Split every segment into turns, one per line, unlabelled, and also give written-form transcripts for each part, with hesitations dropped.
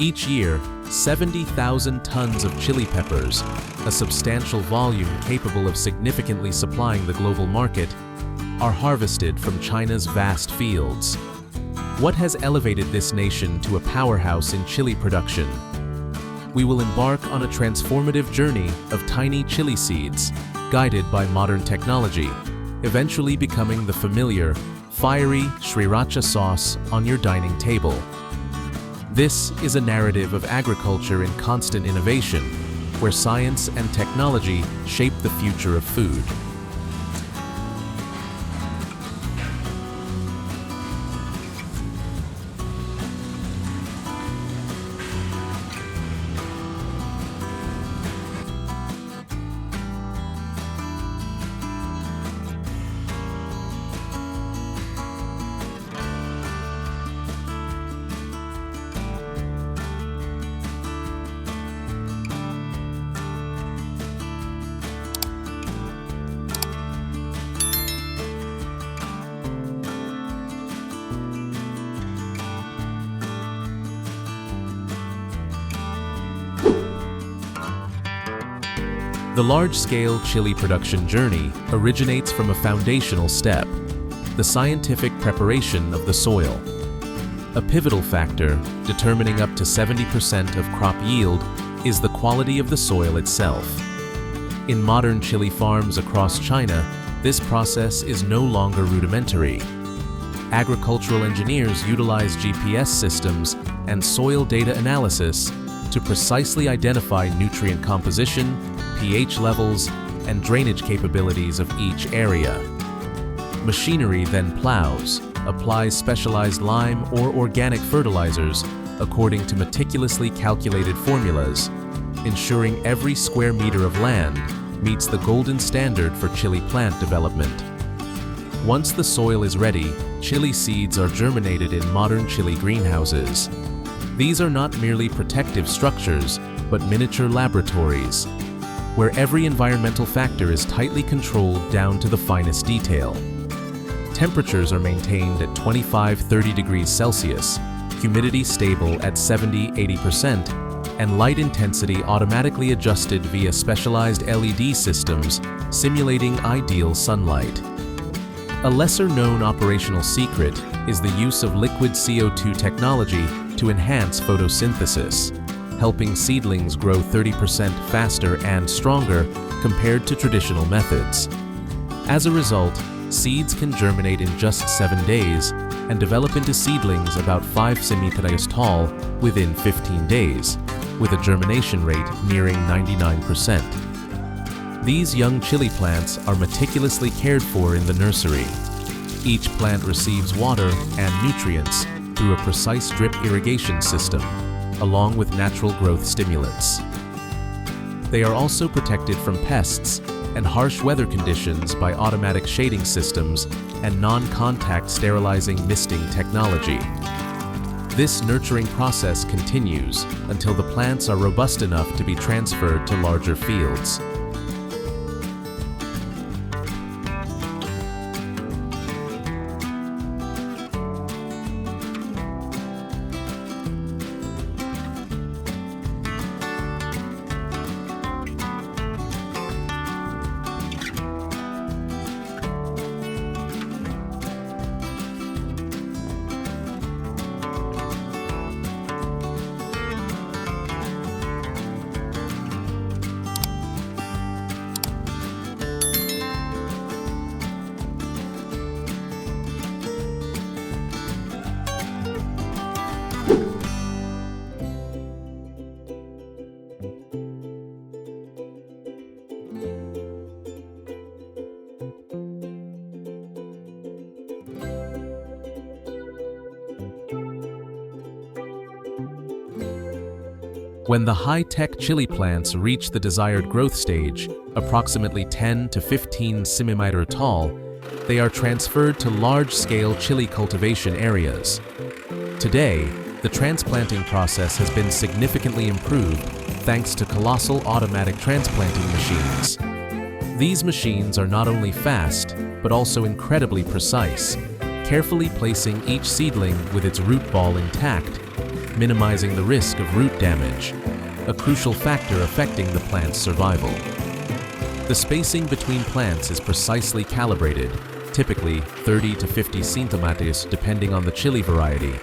Each year, 70,000 tons of chili peppers, a substantial volume capable of significantly supplying the global market, are harvested from China's vast fields. What has elevated this nation to a powerhouse in chili production? We will embark on a transformative journey of tiny chili seeds, guided by modern technology, eventually becoming the familiar, fiery Sriracha sauce on your dining table. This is a narrative of agriculture in constant innovation, where science and technology shape the future of food. The large-scale chili production journey originates from a foundational step, the scientific preparation of the soil. A pivotal factor, determining up to 70% of crop yield, is the quality of the soil itself. In modern chili farms across China, this process is no longer rudimentary. Agricultural engineers utilize GPS systems and soil data analysis to precisely identify nutrient composition, pH levels, and drainage capabilities of each area. Machinery then plows, applies specialized lime or organic fertilizers according to meticulously calculated formulas, ensuring every square meter of land meets the golden standard for chili plant development. Once the soil is ready, chili seeds are germinated in modern chili greenhouses. These are not merely protective structures, but miniature laboratories, where every environmental factor is tightly controlled down to the finest detail. Temperatures are maintained at 25–30 degrees Celsius, humidity stable at 70–80%, and light intensity automatically adjusted via specialized LED systems, simulating ideal sunlight. A lesser-known operational secret is the use of liquid CO2 technology to enhance photosynthesis, helping seedlings grow 30% faster and stronger compared to traditional methods. As a result, seeds can germinate in just 7 days and develop into seedlings about 5 centimeters tall within 15 days, with a germination rate nearing 99%. These young chili plants are meticulously cared for in the nursery. Each plant receives water and nutrients through a precise drip irrigation system, along with natural growth stimulants. They are also protected from pests and harsh weather conditions by automatic shading systems and non-contact sterilizing misting technology. This nurturing process continues until the plants are robust enough to be transferred to larger fields. When the high-tech chili plants reach the desired growth stage, approximately 10 to 15 centimeters tall, they are transferred to large-scale chili cultivation areas. Today, the transplanting process has been significantly improved thanks to colossal automatic transplanting machines. These machines are not only fast, but also incredibly precise, carefully placing each seedling with its root ball intact, minimizing the risk of root damage, a crucial factor affecting the plant's survival. The spacing between plants is precisely calibrated, typically 30 to 50 centimeters depending on the chili variety,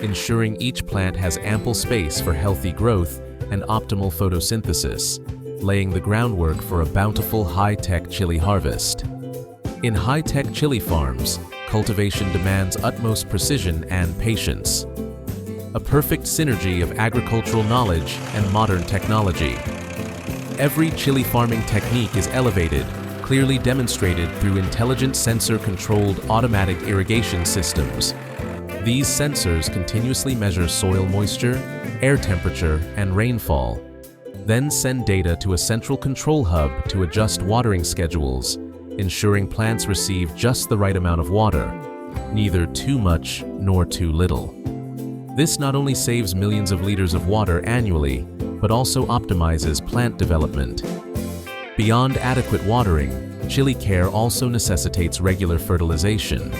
ensuring each plant has ample space for healthy growth and optimal photosynthesis, laying the groundwork for a bountiful high-tech chili harvest. In high-tech chili farms, cultivation demands utmost precision and patience. A perfect synergy of agricultural knowledge and modern technology. Every chili farming technique is elevated, clearly demonstrated through intelligent sensor-controlled automatic irrigation systems. These sensors continuously measure soil moisture, air temperature, and rainfall, then send data to a central control hub to adjust watering schedules, ensuring plants receive just the right amount of water, neither too much nor too little. This not only saves millions of liters of water annually, but also optimizes plant development. Beyond adequate watering, chili care also necessitates regular fertilization.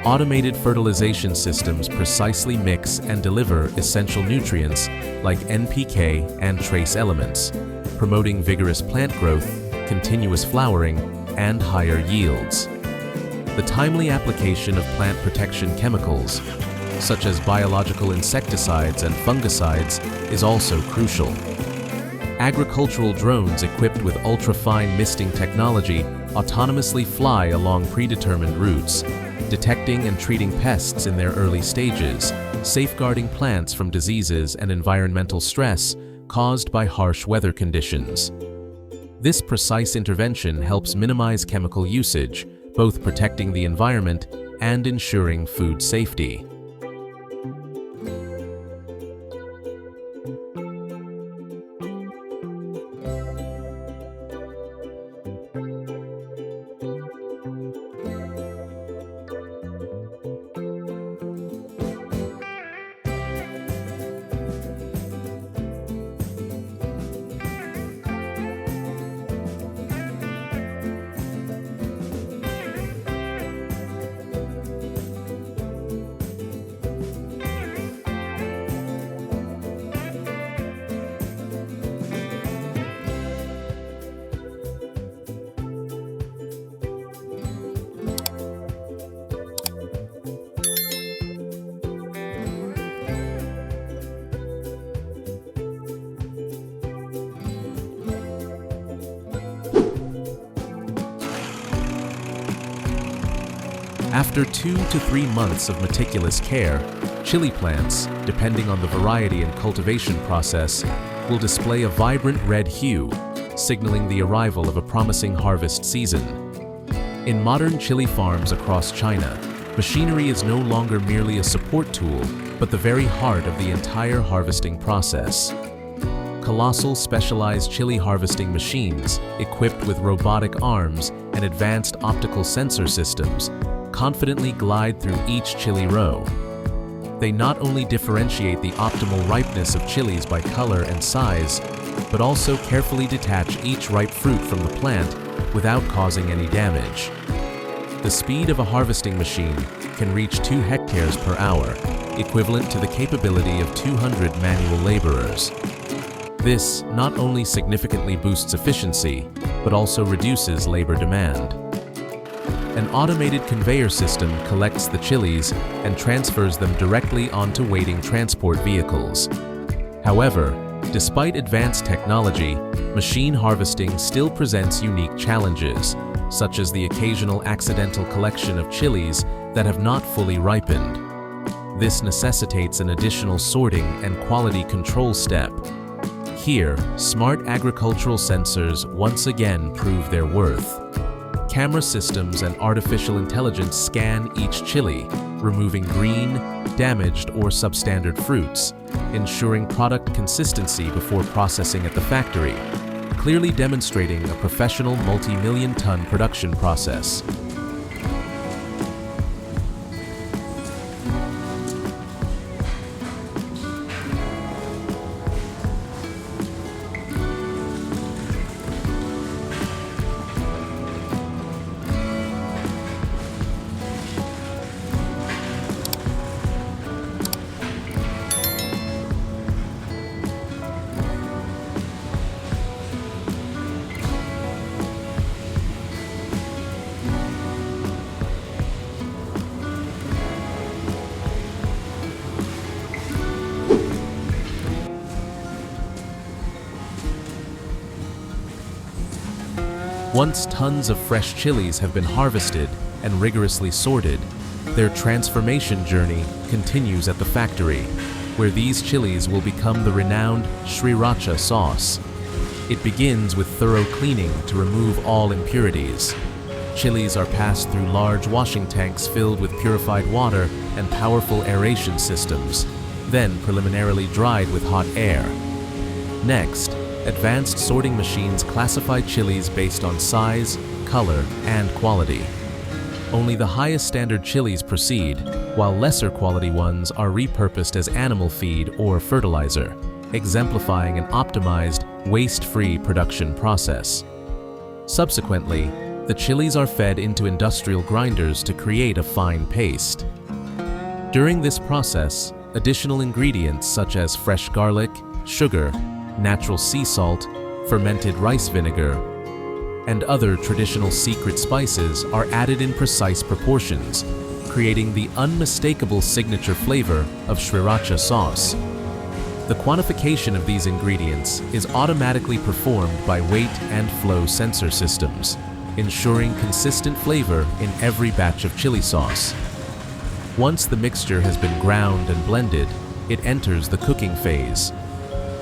Automated fertilization systems precisely mix and deliver essential nutrients like NPK and trace elements, promoting vigorous plant growth, continuous flowering, and higher yields. The timely application of plant protection chemicals, such as biological insecticides and fungicides, is also crucial. Agricultural drones equipped with ultra-fine misting technology autonomously fly along predetermined routes, detecting and treating pests in their early stages, safeguarding plants from diseases and environmental stress caused by harsh weather conditions. This precise intervention helps minimize chemical usage, both protecting the environment and ensuring food safety. After 2 to 3 months of meticulous care, chili plants, depending on the variety and cultivation process, will display a vibrant red hue, signaling the arrival of a promising harvest season. In modern chili farms across China, machinery is no longer merely a support tool, but the very heart of the entire harvesting process. Colossal specialized chili harvesting machines, equipped with robotic arms and advanced optical sensor systems, confidently glide through each chili row. They not only differentiate the optimal ripeness of chilies by color and size, but also carefully detach each ripe fruit from the plant without causing any damage. The speed of a harvesting machine can reach 2 hectares per hour, equivalent to the capability of 200 manual laborers. This not only significantly boosts efficiency, but also reduces labor demand. An automated conveyor system collects the chilies and transfers them directly onto waiting transport vehicles. However, despite advanced technology, machine harvesting still presents unique challenges, such as the occasional accidental collection of chilies that have not fully ripened. This necessitates an additional sorting and quality control step. Here, smart agricultural sensors once again prove their worth. Camera systems and artificial intelligence scan each chili, removing green, damaged, or substandard fruits, ensuring product consistency before processing at the factory, clearly demonstrating a professional multi-million-ton production process. Once tons of fresh chilies have been harvested and rigorously sorted, their transformation journey continues at the factory, where these chilies will become the renowned Sriracha sauce. It begins with thorough cleaning to remove all impurities. Chilies are passed through large washing tanks filled with purified water and powerful aeration systems, then preliminarily dried with hot air. Next, advanced sorting machines classify chilies based on size, color, and quality. Only the highest standard chilies proceed, while lesser quality ones are repurposed as animal feed or fertilizer, exemplifying an optimized, waste-free production process. Subsequently, the chilies are fed into industrial grinders to create a fine paste. During this process, additional ingredients such as fresh garlic, sugar, natural sea salt, fermented rice vinegar, and other traditional secret spices are added in precise proportions, creating the unmistakable signature flavor of Sriracha sauce. The quantification of these ingredients is automatically performed by weight and flow sensor systems, ensuring consistent flavor in every batch of chili sauce. Once the mixture has been ground and blended, it enters the cooking phase.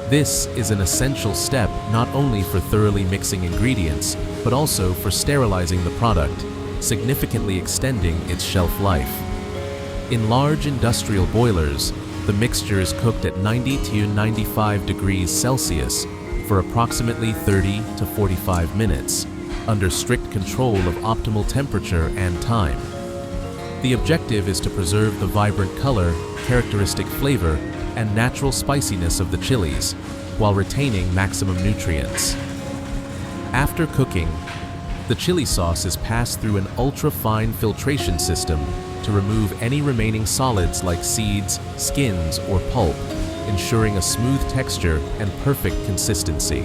This is an essential step not only for thoroughly mixing ingredients, but also for sterilizing the product, significantly extending its shelf life. In large industrial boilers, the mixture is cooked at 90 to 95 degrees Celsius for approximately 30 to 45 minutes, under strict control of optimal temperature and time. The objective is to preserve the vibrant color, characteristic flavor, and natural spiciness of the chilies, while retaining maximum nutrients. After cooking, the chili sauce is passed through an ultra-fine filtration system to remove any remaining solids like seeds, skins, or pulp, ensuring a smooth texture and perfect consistency.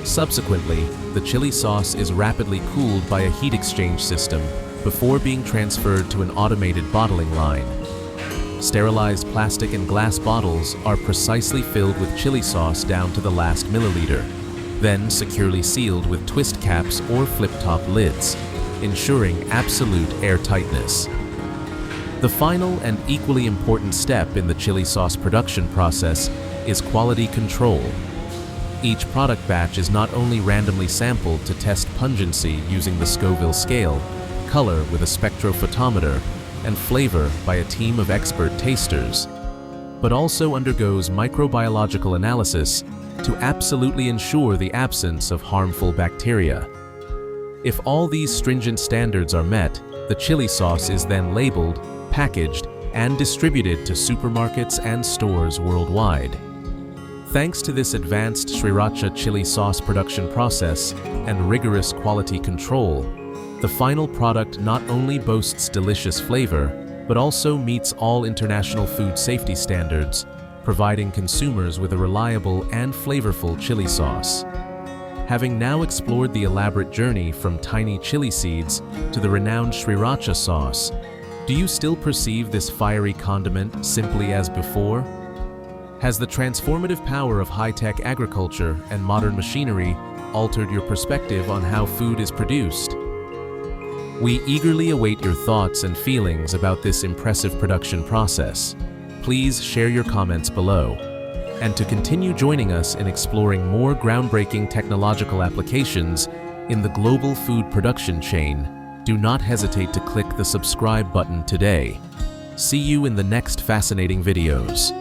Subsequently, the chili sauce is rapidly cooled by a heat exchange system before being transferred to an automated bottling line. Sterilized plastic and glass bottles are precisely filled with chili sauce down to the last milliliter, then securely sealed with twist caps or flip-top lids, ensuring absolute airtightness. The final and equally important step in the chili sauce production process is quality control. Each product batch is not only randomly sampled to test pungency using the Scoville scale, color with a spectrophotometer, and flavor by a team of expert tasters, but also undergoes microbiological analysis to absolutely ensure the absence of harmful bacteria. If all these stringent standards are met, the chili sauce is then labeled, packaged, and distributed to supermarkets and stores worldwide. Thanks to this advanced Sriracha chili sauce production process and rigorous quality control, the final product not only boasts delicious flavor, but also meets all international food safety standards, providing consumers with a reliable and flavorful chili sauce. Having now explored the elaborate journey from tiny chili seeds to the renowned Sriracha sauce, do you still perceive this fiery condiment simply as before? Has the transformative power of high-tech agriculture and modern machinery altered your perspective on how food is produced? We eagerly await your thoughts and feelings about this impressive production process. Please share your comments below. And to continue joining us in exploring more groundbreaking technological applications in the global food production chain, do not hesitate to click the subscribe button today. See you in the next fascinating videos.